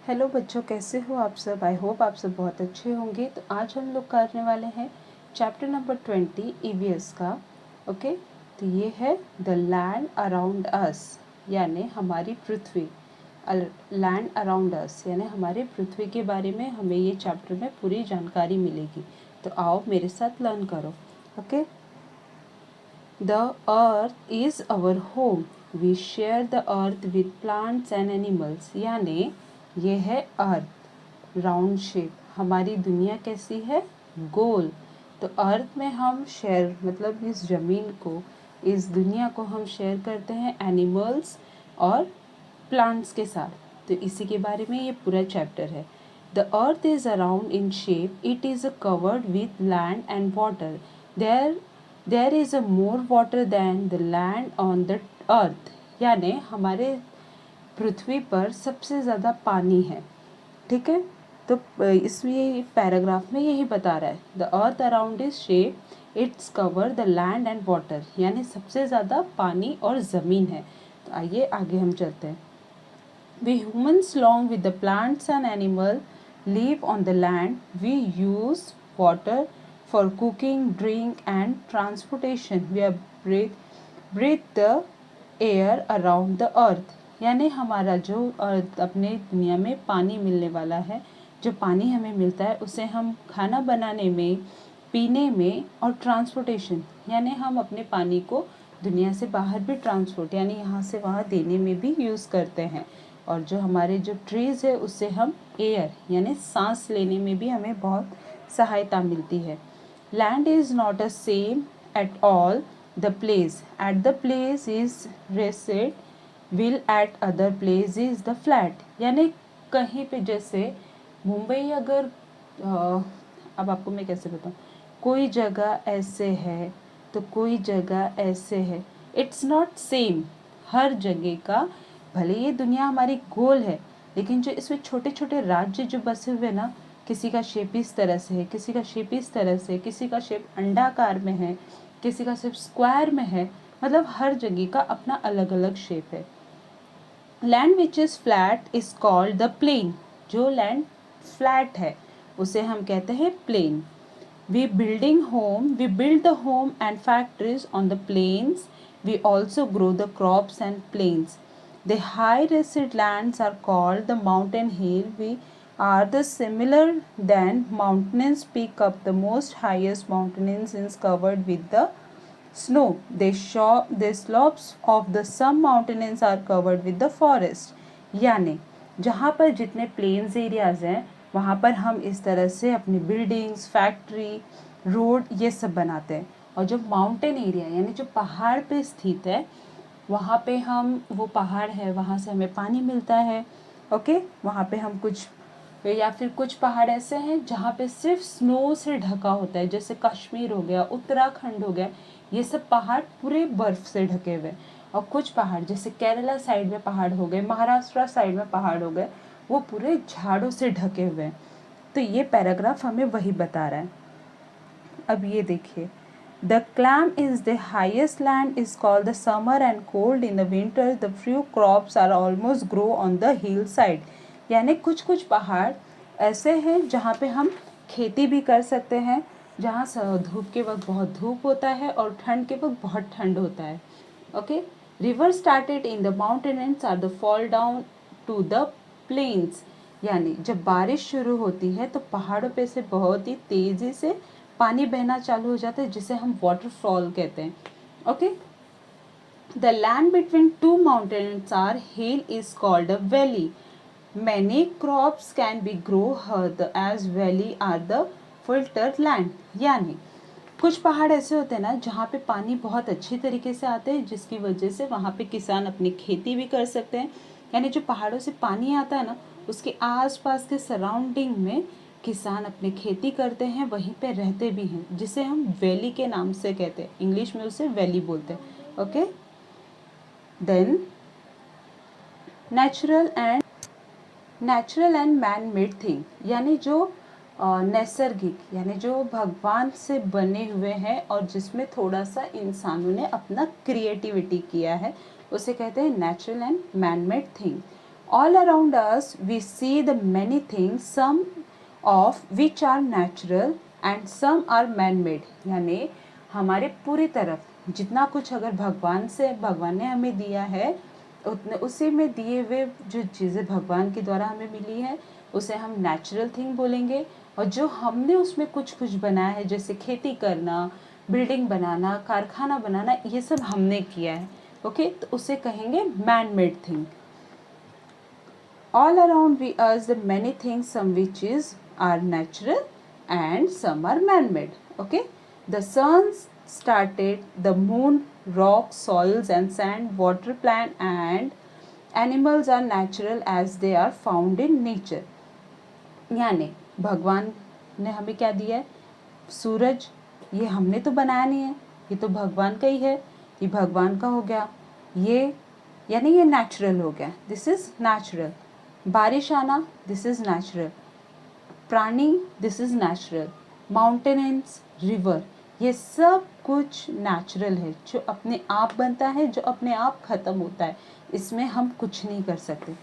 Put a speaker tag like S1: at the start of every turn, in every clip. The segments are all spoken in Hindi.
S1: हेलो बच्चों, कैसे हो आप सब। आई होप आप सब बहुत अच्छे होंगे। तो आज हम लोग करने वाले हैं चैप्टर नंबर 20 ईवीएस का। ओके, तो ये है द लैंड अराउंड अस, यानी हमारी पृथ्वी। लैंड अराउंड अस यानी हमारे पृथ्वी के बारे में हमें ये चैप्टर में पूरी जानकारी मिलेगी। तो आओ मेरे साथ लर्न करो। Okay, the earth is our home, we share the earth with plants and animals. यानी ये है अर्थ, राउंड शेप। हमारी दुनिया कैसी है? गोल। तो अर्थ में हम शेयर मतलब इस ज़मीन को, इस दुनिया को हम शेयर करते हैं एनिमल्स और प्लांट्स के साथ। तो इसी के बारे में ये पूरा चैप्टर है। The earth is around in shape, it is covered with land and water. There is a more water than the land on the earth. यानी हमारे पृथ्वी पर सबसे ज़्यादा पानी है। ठीक है, तो इसमें पैराग्राफ में यही बता रहा है, the earth around is shape, its cover the land and water. यानी सबसे ज़्यादा पानी और ज़मीन है। तो आइए आगे हम चलते हैं। We humans along with the plants and animal live on the land. We use water for cooking, drink and transportation. We breathe the air around the earth. यानी हमारा जो अर्थ अपने दुनिया में पानी मिलने वाला है, जो पानी हमें मिलता है उसे हम खाना बनाने में, पीने में और ट्रांसपोर्टेशन यानी हम अपने पानी को दुनिया से बाहर भी ट्रांसपोर्ट यानी यहाँ से वहाँ देने में भी यूज़ करते हैं। और जो हमारे जो ट्रीज़ है उससे हम एयर यानी सांस लेने में भी हमें बहुत सहायता मिलती है। Land is not a same at all the place, at the place is raised will, at other place is the flat. यानी कहीं पे जैसे मुंबई अगर अब आपको मैं कैसे बताऊँ, कोई जगह ऐसे है तो कोई जगह ऐसे है। It's not same. हर जगह का, भले ये दुनिया हमारी गोल है लेकिन जो इसमें छोटे छोटे राज्य जो बसे हुए ना, किसी का शेप इस तरह से है, किसी का शेप इस तरह से, किसी का शेप अंडाकार में है, किसी का शेप स्क्वायर में है। मतलब हर जगह का अपना अलग अलग शेप है। Land which is flat is called the plain. जो लैंड फ्लैट है उसे हम कहते हैं plain. We build the home and factories on the plains. We also grow the crops and plains. The high rested lands are called the mountain hill. We are the similar than mountains peak up. The most highest mountains is covered with the snow. The slopes of the some mountains are covered with the forest. यानी जहाँ पर जितने प्लेन्स एरियाज हैं वहाँ पर हम इस तरह से अपनी बिल्डिंग्स, फैक्ट्री, रोड ये सब बनाते हैं। और जो माउंटेन एरिया यानी जो पहाड़ पे स्थित है वहाँ पे हम, वो पहाड़ है वहाँ से हमें पानी मिलता है। ओके, वहाँ पे हम कुछ, या फिर कुछ पहाड़ ऐसे हैं जहाँ पे सिर्फ स्नो से ढका होता है, जैसे कश्मीर हो गया, उत्तराखंड हो गया, ये सब पहाड़ पूरे बर्फ से ढके हुए। और कुछ पहाड़ जैसे केरला साइड में पहाड़ हो गए, महाराष्ट्र साइड में पहाड़ हो गए, वो पूरे झाड़ों से ढके हुए हैं। तो ये पैराग्राफ हमें वही बता रहा है। अब ये देखिए, the claim is the highest land is called the summer and cold in the winter. The few crops are almost grow on the hill side. यानी कुछ कुछ पहाड़ ऐसे हैं जहाँ पे हम खेती भी कर सकते हैं, जहाँ धूप के वक्त बहुत धूप होता है और ठंड के वक्त बहुत ठंड होता है। Okay, river started in the mountains are the fall down to the plains. यानी जब बारिश शुरू होती है तो पहाड़ों पे से बहुत ही तेज़ी से पानी बहना चालू हो जाता है, जिसे हम वाटरफॉल कहते हैं। Okay, the land between two mountains are hill is called a valley. Many crops can be grow here as valley are the filtered land. यानी कुछ पहाड़ ऐसे होते हैं ना जहाँ पे पानी बहुत अच्छी तरीके से आते हैं, जिसकी वजह से वहाँ पे किसान अपनी खेती भी कर सकते हैं। यानी जो पहाड़ों से पानी आता है ना, उसके आसपास के सराउंडिंग में किसान अपनी खेती करते हैं, वहीं पे रहते भी हैं, जिसे हम वैली के नाम से कहते हैं। इंग्लिश में उसे वैली बोलते हैं। Okay, then natural and man made thing, यानी जो नैसर्गिक यानी जो भगवान से बने हुए हैं और जिसमें थोड़ा सा इंसानों ने अपना क्रिएटिविटी किया है, उसे कहते हैं natural and man made thing. All around us we see the many things, some of which are natural and some are man made. यानी हमारे पूरी तरफ जितना कुछ अगर भगवान ने हमें दिया है, उतने उसी में दिए हुए जो चीज़ें भगवान के द्वारा हमें मिली है उसे हम नेचुरल थिंग बोलेंगे। और जो हमने उसमें कुछ बनाया है, जैसे खेती करना, बिल्डिंग बनाना, कारखाना बनाना, ये सब हमने किया है, ओके, तो उसे कहेंगे man made thing. All around we us the many things, some which are natural and some are man-made. Okay, the suns started, the moon, rocks, soils and sand, water, plant and animals are natural as they are found in nature. यानी भगवान ने हमें क्या दिया है? सूरज, ये हमने तो बनाया नहीं है, ये तो भगवान का ही है, ये भगवान का हो गया, ये यानी ये नेचुरल हो गया, दिस इज नेचुरल। बारिश आना, दिस इज नेचुरल। प्राणी, this is natural. Mountains, river, ये सब कुछ नेचुरल है, जो अपने आप बनता है, जो अपने आप खत्म होता है, इसमें हम कुछ नहीं कर सकते।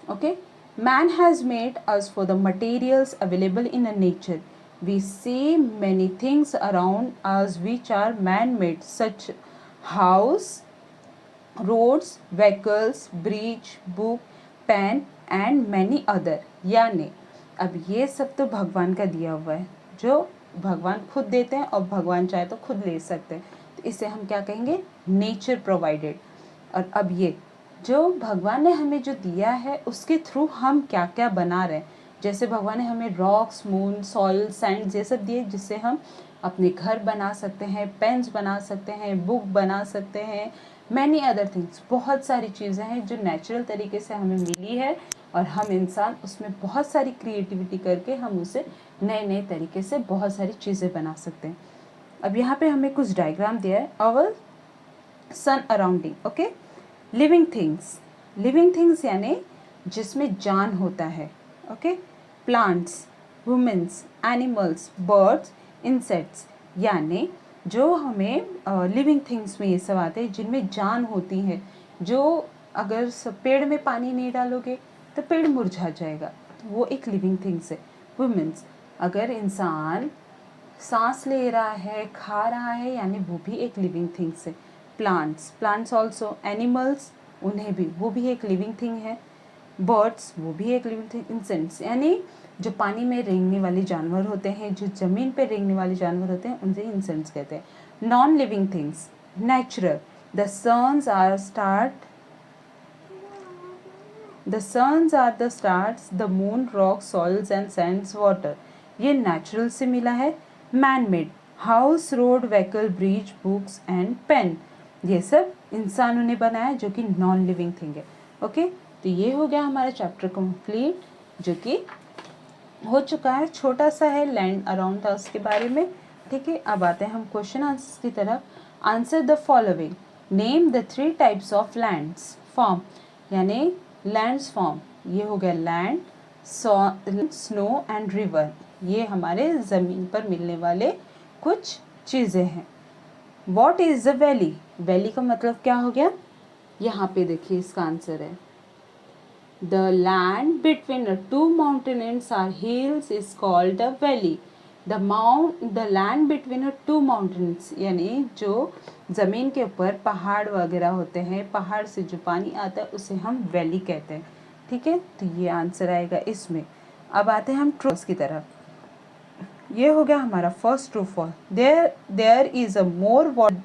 S1: Okay, man has made us for the materials available in a nature. We see many things around us which are man made, such house, roads, vehicles, bridge, book, pen and many other. यानी अब ये सब तो भगवान का दिया हुआ है, जो भगवान खुद देते हैं और भगवान चाहे तो खुद ले सकते हैं, तो इसे हम क्या कहेंगे? Nature provided. और अब ये जो भगवान ने हमें जो दिया है उसके थ्रू हम क्या क्या बना रहे हैं, जैसे भगवान ने हमें रॉक्स, मून, सॉइल, सैंड ये सब दिए, जिससे हम अपने घर बना सकते हैं, पेन्स बना सकते हैं, बुक बना सकते हैं, मैनी अदर थिंग्स। बहुत सारी चीज़ें हैं जो नेचुरल तरीके से हमें मिली है और हम इंसान उसमें बहुत सारी क्रिएटिविटी करके हम उसे नए नए तरीके से बहुत सारी चीज़ें बना सकते हैं। अब यहाँ पे हमें कुछ डायग्राम दिया है, our surrounding. Okay, living things यानी जिसमें जान होता है। Okay, plants, womens, animals, birds, insects, यानी जो हमें लिविंग थिंग्स में ये सब आते हैं जिनमें जान होती है, जो अगर पेड़ में पानी नहीं डालोगे तो पेड़ मुरझा जाएगा, तो वो एक लिविंग थिंग्स है। वुमेन्स, अगर इंसान सांस ले रहा है, खा रहा है, यानी वो भी एक लिविंग थिंग्स है। प्लांट्स ऑल्सो, एनिमल्स, उन्हें भी, वो भी एक लिविंग थिंग है। बर्ड्स, वो भी एक लिविंग थिंग। इंसेक्ट्स, यानी जो पानी में रेंगने वाले जानवर होते हैं, जो ज़मीन पे रेंगने वाले जानवर होते हैं, उनसे इंसेक्ट्स कहते हैं। Non living things, natural, the suns are the stars, the moon, rock, soils and sands, water, ये नेचुरल से मिला है। Man made, house, road, vehicle, bridge, books and pen, ये सब इंसानों ने बनाया जो कि नॉन लिविंग थिंग है। ओके, तो ये हो गया हमारा चैप्टर कंप्लीट, जो कि हो चुका है, छोटा सा है, लैंड अराउंड अस के बारे में। ठीक है, अब आते हैं हम क्वेश्चन आंसर्स की तरफ। Answer the following, name the 3 types of lands form, यानी लैंड्स फॉर्म, ये हो गया लैंड, स्नो एंड रिवर, ये हमारे ज़मीन पर मिलने वाले कुछ चीज़ें हैं। What is the valley, valley का मतलब क्या हो गया? यहाँ पे देखिए इसका आंसर है, the land between two mountains are hills is called a valley. The land between two mountains, यानी जो ज़मीन के ऊपर पहाड़ वगैरह होते हैं, पहाड़ से जो पानी आता है उसे हम वैली कहते हैं। ठीक है, तो ये आंसर आएगा इसमें। अब आते हैं हम ट्रूथ की तरफ। ये हो गया हमारा first true false, there is a more water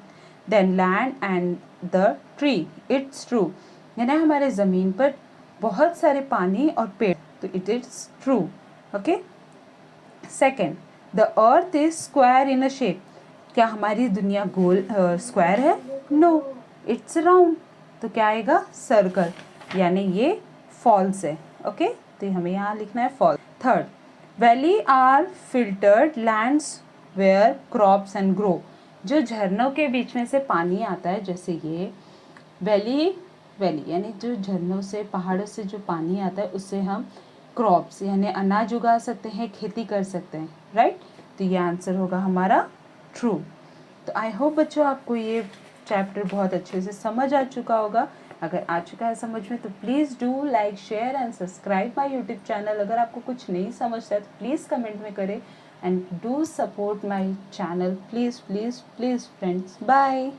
S1: then land and the tree, it's true, यानी हमारे ज़मीन पर बहुत सारे पानी और पेड़, तो it is true. Okay, second, the earth is square in a shape, क्या हमारी दुनिया गोल स्क्वायर है? नो, इट्स राउंड, तो क्या आएगा? सर्कल, यानी ये फॉल्स है। ओके, तो हमें यहाँ लिखना है false. Third, valley are filtered lands where crops and grow, जो झरनों के बीच में से पानी आता है, जैसे ये वैली यानी जो झरनों से, पहाड़ों से जो पानी आता है उससे हम क्रॉप्स यानी अनाज उगा सकते हैं, खेती कर सकते हैं, राइट। तो ये आंसर होगा हमारा ट्रू। तो आई होप बच्चों आपको ये चैप्टर बहुत अच्छे से समझ आ चुका होगा। अगर आ चुका है समझ में तो please do like share and subscribe my YouTube channel. अगर आपको कुछ नहीं समझता है तो प्लीज़ कमेंट में करें and do support my channel, please please please friends. Bye.